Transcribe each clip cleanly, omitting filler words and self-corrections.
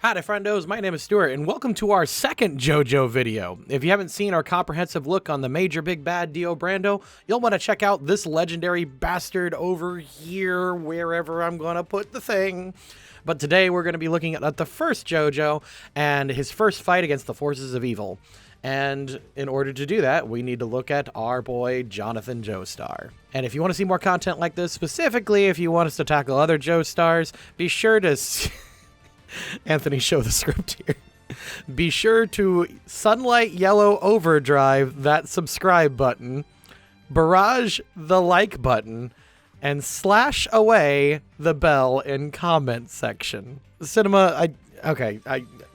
Howdy friendos, my name is Stuart and welcome to our second Jojo video. If you haven't seen our comprehensive look on the major big bad Dio Brando, you'll want to check out this legendary bastard over here, wherever I'm gonna put the thing. But today we're going to be looking at the first Jojo and his first fight against the forces of evil. And in order to do that, we need to look at our boy, Jonathan Joestar. And if you want to see more content like this, specifically if you want us to tackle other Joestars, be sure to... Anthony, show the script here. Be sure to Sunlight Yellow Overdrive that subscribe button, barrage the like button, and slash away the bell in comment section. Cinema,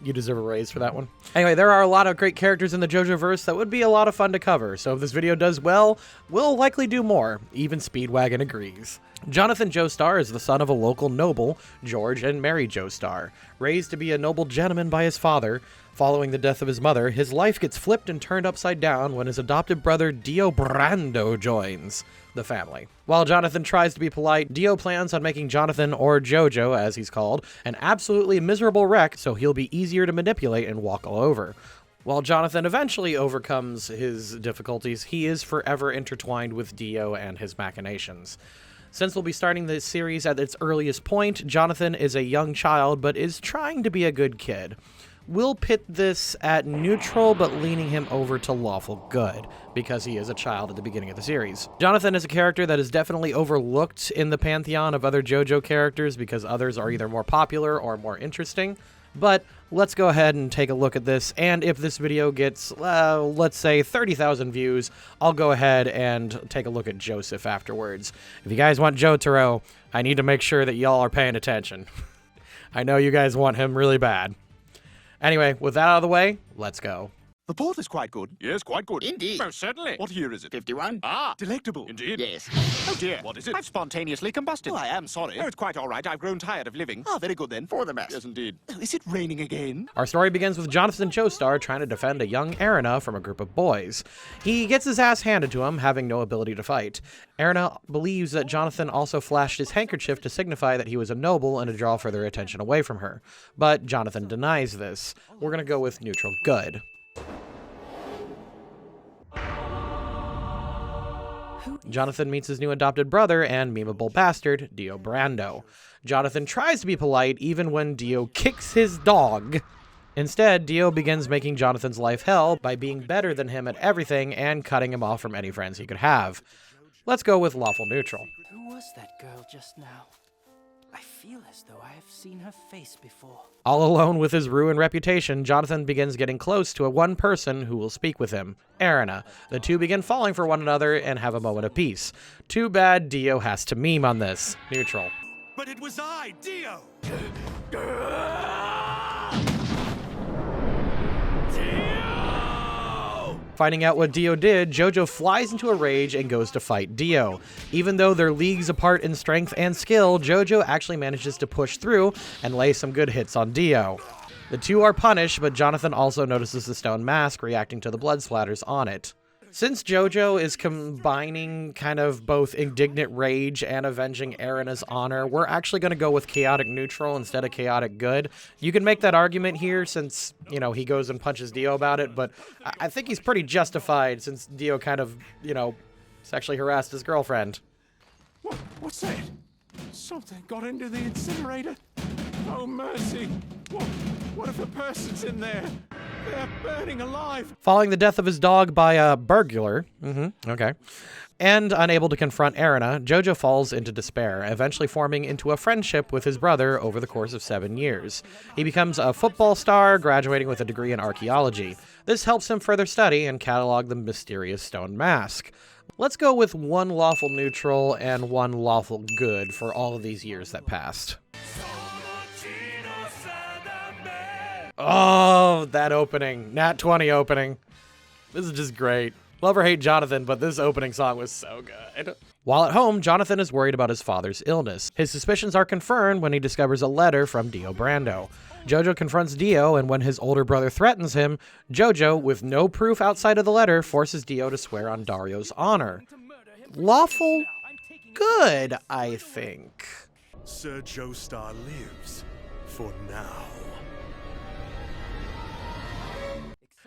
you deserve a raise for that one. Anyway, there are a lot of great characters in the JoJo-verse that would be a lot of fun to cover, so if this video does well, we'll likely do more. Even Speedwagon agrees. Jonathan Joestar is the son of a local noble, George and Mary Joestar. Raised to be a noble gentleman by his father, following the death of his mother, his life gets flipped and turned upside down when his adopted brother Dio Brando joins the family. While Jonathan tries to be polite, Dio plans on making Jonathan, or Jojo as he's called, an absolutely miserable wreck so he'll be easier to manipulate and walk all over. While Jonathan eventually overcomes his difficulties, he is forever intertwined with Dio and his machinations. Since we'll be starting this series at its earliest point, Jonathan is a young child but is trying to be a good kid. We'll pit this at neutral but leaning him over to lawful good, because he is a child at the beginning of the series. Jonathan is a character that is definitely overlooked in the pantheon of other JoJo characters because others are either more popular or more interesting. But let's go ahead and take a look at this, and if this video gets, let's say 30,000 views, I'll go ahead and take a look at Joseph afterwards. If you guys want Jotaro, I need to make sure that y'all are paying attention. I know you guys want him really bad. Anyway, with that out of the way, let's go. The port is quite good. Yes, quite good. Indeed. Most certainly. What year is it? 51? Ah, Delectable. indeed. Yes. Oh dear, what is it? I've spontaneously combusted. Oh, I am sorry. Oh, it's quite all right. I've grown tired of living. Ah, very good then. For the best. Yes, indeed. Oh, is it raining again? Our story begins with Jonathan Joestar trying to defend a young Erina from a group of boys. He gets his ass handed to him, having no ability to fight. Erina believes that Jonathan also flashed his handkerchief to signify that he was a noble and to draw further attention away from her. But Jonathan denies this. We're gonna go with neutral good. Jonathan meets his new adopted brother and memeable bastard, Dio Brando. Jonathan tries to be polite even when Dio kicks his dog. Instead, Dio begins making Jonathan's life hell by being better than him at everything and cutting him off from any friends he could have. Let's go with lawful neutral. Who was that girl just now? I feel as though I have seen her face before. All alone with his ruined reputation, Jonathan begins getting close to one person who will speak with him, Erina. The two begin falling for one another and have a moment of peace. Too bad Dio has to meme on this. Neutral. But it was I, Dio! Finding out what Dio did, Jojo flies into a rage and goes to fight Dio. Even though they're leagues apart in strength and skill, Jojo actually manages to push through and lay some good hits on Dio. The two are punished, but Jonathan also notices the stone mask reacting to the blood splatters on it. Since Jojo is combining kind of both indignant rage and avenging Erina's honor, we're actually going to go with chaotic neutral instead of chaotic good. You can make that argument here since, you know, he goes and punches Dio about it, but I think he's pretty justified since Dio kind of, you know, sexually harassed his girlfriend. What's that? Something got into the incinerator. Oh, mercy. What if a person's in there? They're burning alive. Following the death of his dog by a burglar, and unable to confront Erina, Jojo falls into despair, eventually forming into a friendship with his brother over the course of 7 years. He becomes a football star, graduating with a degree in archaeology. This helps him further study and catalog the mysterious stone mask. Let's go with one lawful neutral and one lawful good for all of these years that passed. Oh, that opening. Nat 20 opening. This is just great. Love or hate Jonathan, but this opening song was so good. While at home, Jonathan is worried about his father's illness. His suspicions are confirmed when he discovers a letter from Dio Brando. Jojo confronts Dio, and when his older brother threatens him, Jojo, with no proof outside of the letter, forces Dio to swear on Dario's honor. Lawful good, I think. Sir Joestar lives for now.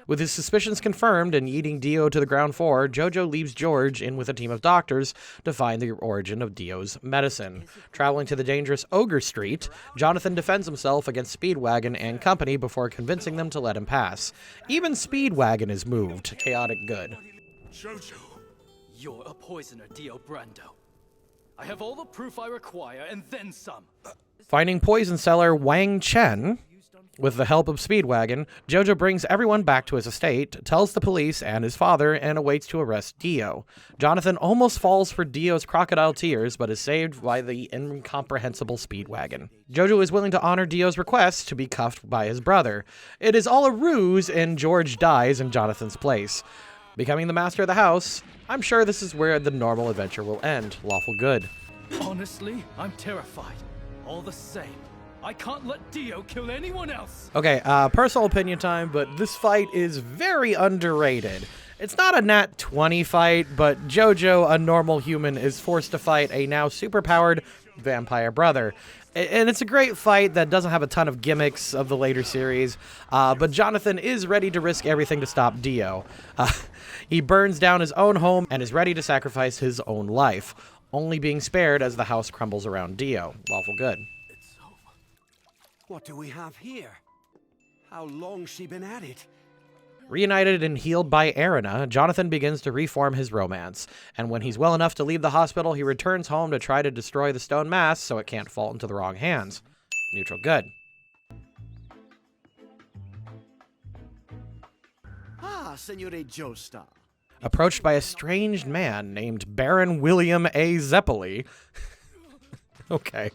With his suspicions confirmed and yeeting Dio to the ground floor, Jojo leaves George in with a team of doctors to find the origin of Dio's medicine. Traveling to the dangerous Ogre Street, Jonathan defends himself against Speedwagon and company before convincing them to let him pass. Even Speedwagon is moved. Chaotic good. Jojo. You're a poisoner, Dio Brando. I have all the proof I require, and then some. Finding poison seller Wang Chen, with the help of Speedwagon, Jojo brings everyone back to his estate, tells the police and his father, and awaits to arrest Dio. Jonathan almost falls for Dio's crocodile tears, but is saved by the incomprehensible Speedwagon. Jojo is willing to honor Dio's request to be cuffed by his brother. It is all a ruse, and George dies in Jonathan's place. Becoming the master of the house, I'm sure this is where the normal adventure will end. Lawful good. Honestly, I'm terrified. All the same, I can't let Dio kill anyone else. Okay, personal opinion time, but this fight is very underrated. It's not a nat 20 fight, but Jojo, a normal human, is forced to fight a now superpowered vampire brother. And it's a great fight that doesn't have a ton of gimmicks of the later series, but Jonathan is ready to risk everything to stop Dio. He burns down his own home and is ready to sacrifice his own life, only being spared as the house crumbles around Dio. Lawful good. It's over. What do we have here? How long's she been at it? Reunited and healed by Erina, Jonathan begins to reform his romance, and when he's well enough to leave the hospital, he returns home to try to destroy the stone mask so it can't fall into the wrong hands. Neutral good. Ah, Signore Joestar. Approached by a strange man named Baron William A. Zeppeli. Okay.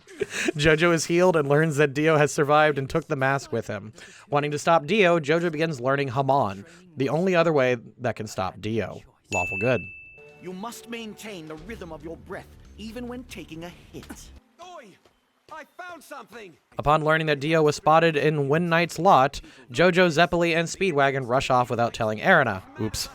Jojo is healed and learns that Dio has survived and took the mask with him. Wanting to stop Dio, Jojo begins learning Hamon, the only other way that can stop Dio. Lawful good. You must maintain the rhythm of your breath, even when taking a hit. Oi! I found something! Upon learning that Dio was spotted in Win Knight's lot, Jojo, Zeppeli, and Speedwagon rush off without telling Erina. Oops.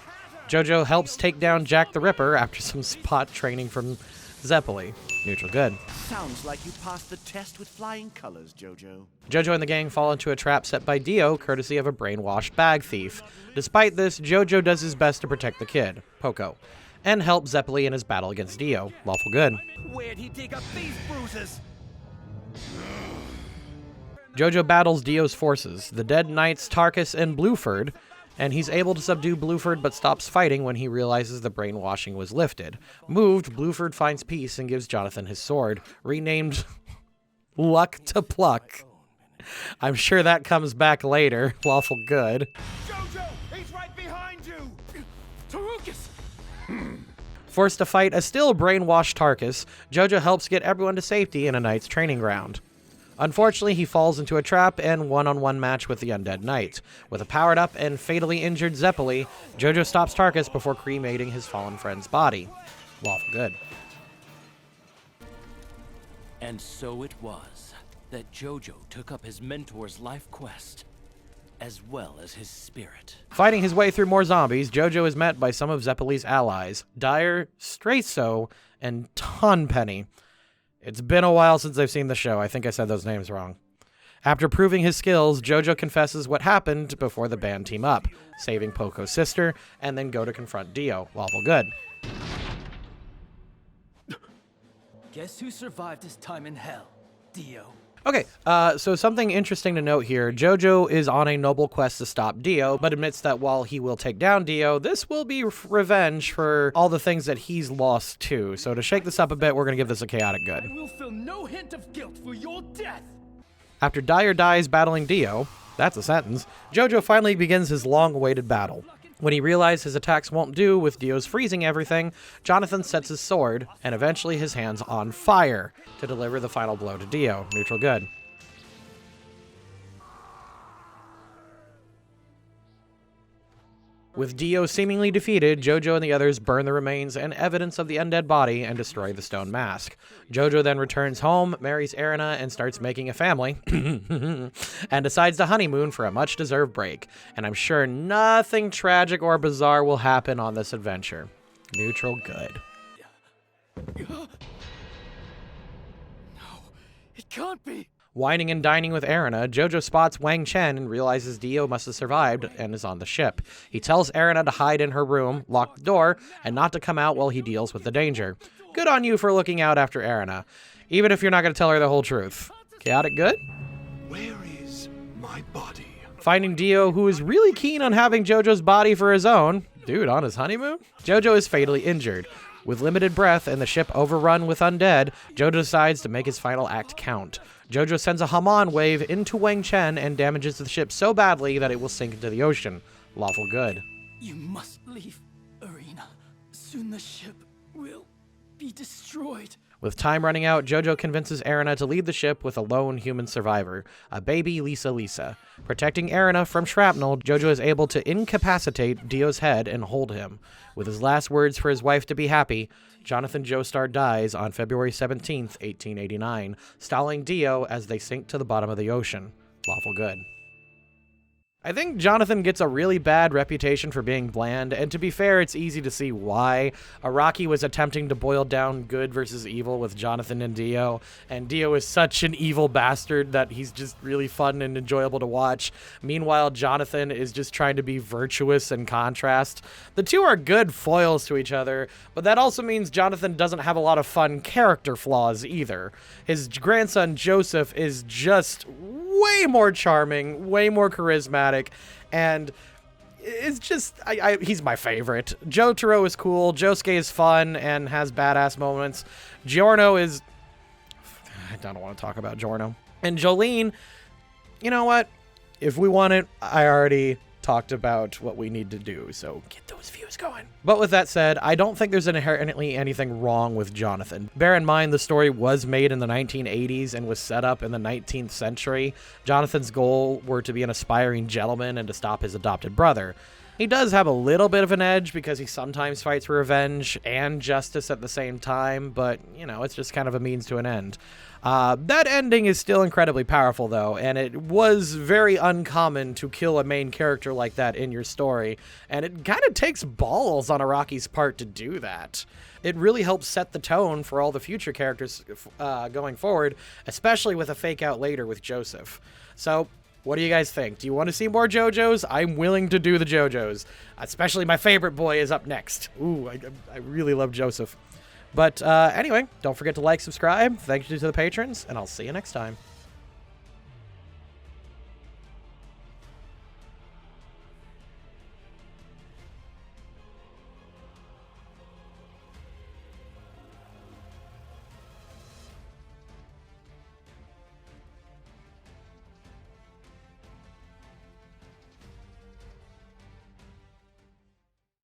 Jojo helps take down Jack the Ripper after some spot training from Zeppeli. Neutral good. Sounds like you passed the test with flying colors, Jojo. Jojo and the gang fall into a trap set by Dio, courtesy of a brainwashed bag thief. Despite this, Jojo does his best to protect the kid, Poco, and help Zeppeli in his battle against Dio. Lawful good. Where'd he dig up these bruises? Jojo battles Dio's forces, the dead knights Tarkus and Bluford, and he's able to subdue Bluford but stops fighting when he realizes the brainwashing was lifted. Moved, Bluford finds peace and gives Jonathan his sword, renamed Luck to Pluck. I'm sure that comes back later. Lawful good. Jojo! He's right behind you! Tarukas! Forced to fight a still brainwashed Tarkus, Jojo helps get everyone to safety in a knight's training ground. Unfortunately, he falls into a trap and one-on-one match with the undead knight. With a powered-up and fatally injured Zeppeli, Jojo stops Tarkus before cremating his fallen friend's body. Lawful good. And so it was that Jojo took up his mentor's life quest, as well as his spirit. Fighting his way through more zombies, Jojo is met by some of Zeppeli's allies, Dyer, Straiso, and Tonpenny. It's been a while since I've seen the show. I think I said those names wrong. After proving his skills, Jojo confesses what happened before the band team up, saving Poco's sister, and then go to confront Dio. Lawful good. Guess who survived his time in hell? Dio. Okay, so something interesting to note here. Jojo is on a noble quest to stop Dio, but admits that while he will take down Dio, this will be revenge for all the things that he's lost too. So to shake this up a bit, we're going to give this a chaotic good. I will feel no hint of guilt for your death. After Dyer dies battling Dio, that's a sentence, Jojo finally begins his long-awaited battle. When he realizes his attacks won't do with Dio's freezing everything, Jonathan sets his sword, and eventually his hands on fire, to deliver the final blow to Dio. Neutral good. With Dio seemingly defeated, Jojo and the others burn the remains and evidence of the undead body and destroy the stone mask. Jojo then returns home, marries Erina, and starts making a family, and decides to honeymoon for a much-deserved break. And I'm sure nothing tragic or bizarre will happen on this adventure. Neutral good. No, it can't be. Whining and dining with Erina, Jojo spots Wang Chen and realizes Dio must have survived and is on the ship. He tells Erina to hide in her room, lock the door, and not to come out while he deals with the danger. Good on you for looking out after Erina, even if you're not going to tell her the whole truth. Chaotic good? Where is my body? Finding Dio, who is really keen on having Jojo's body for his own. Dude, on his honeymoon? Jojo is fatally injured. With limited breath and the ship overrun with undead, Jojo decides to make his final act count. Jojo sends a Hamon wave into Wang Chen and damages the ship so badly that it will sink into the ocean. Lawful good. You must leave, Erina. Soon the ship will be destroyed. With time running out, Jojo convinces Erina to lead the ship with a lone human survivor, a baby Lisa. Protecting Erina from shrapnel, Jojo is able to incapacitate Dio's head and hold him. With his last words for his wife to be happy, Jonathan Joestar dies on February 17th, 1889, stalling Dio as they sink to the bottom of the ocean. Lawful good. I think Jonathan gets a really bad reputation for being bland, and to be fair, it's easy to see why. Araki was attempting to boil down good versus evil with Jonathan and Dio is such an evil bastard that he's just really fun and enjoyable to watch. Meanwhile, Jonathan is just trying to be virtuous in contrast. The two are good foils to each other, but that also means Jonathan doesn't have a lot of fun character flaws either. His grandson, Joseph, is just way more charming, way more charismatic, and it's just, he's my favorite. Jotaro is cool, Josuke is fun and has badass moments. Giorno is, I don't want to talk about Giorno. And Jolene, you know what? If we want it, I already talked about what we need to do, so get those views going. But with that said, I don't think there's inherently anything wrong with Jonathan. Bear in mind, the story was made in the 1980s and was set up in the 19th century. Jonathan's goal were to be an aspiring gentleman and to stop his adopted brother. He does have a little bit of an edge because he sometimes fights for revenge and justice at the same time, but, you know, it's just kind of a means to an end. That ending is still incredibly powerful, though, and it was very uncommon to kill a main character like that in your story, and it kind of takes balls on Araki's part to do that. It really helps set the tone for all the future characters going forward, especially with a fake out later with Joseph. So, what do you guys think? Do you want to see more JoJos? I'm willing to do the JoJos. Especially my favorite boy is up next. Ooh, I really love Joseph. But anyway, don't forget to like, subscribe. Thank you to the patrons, and I'll see you next time.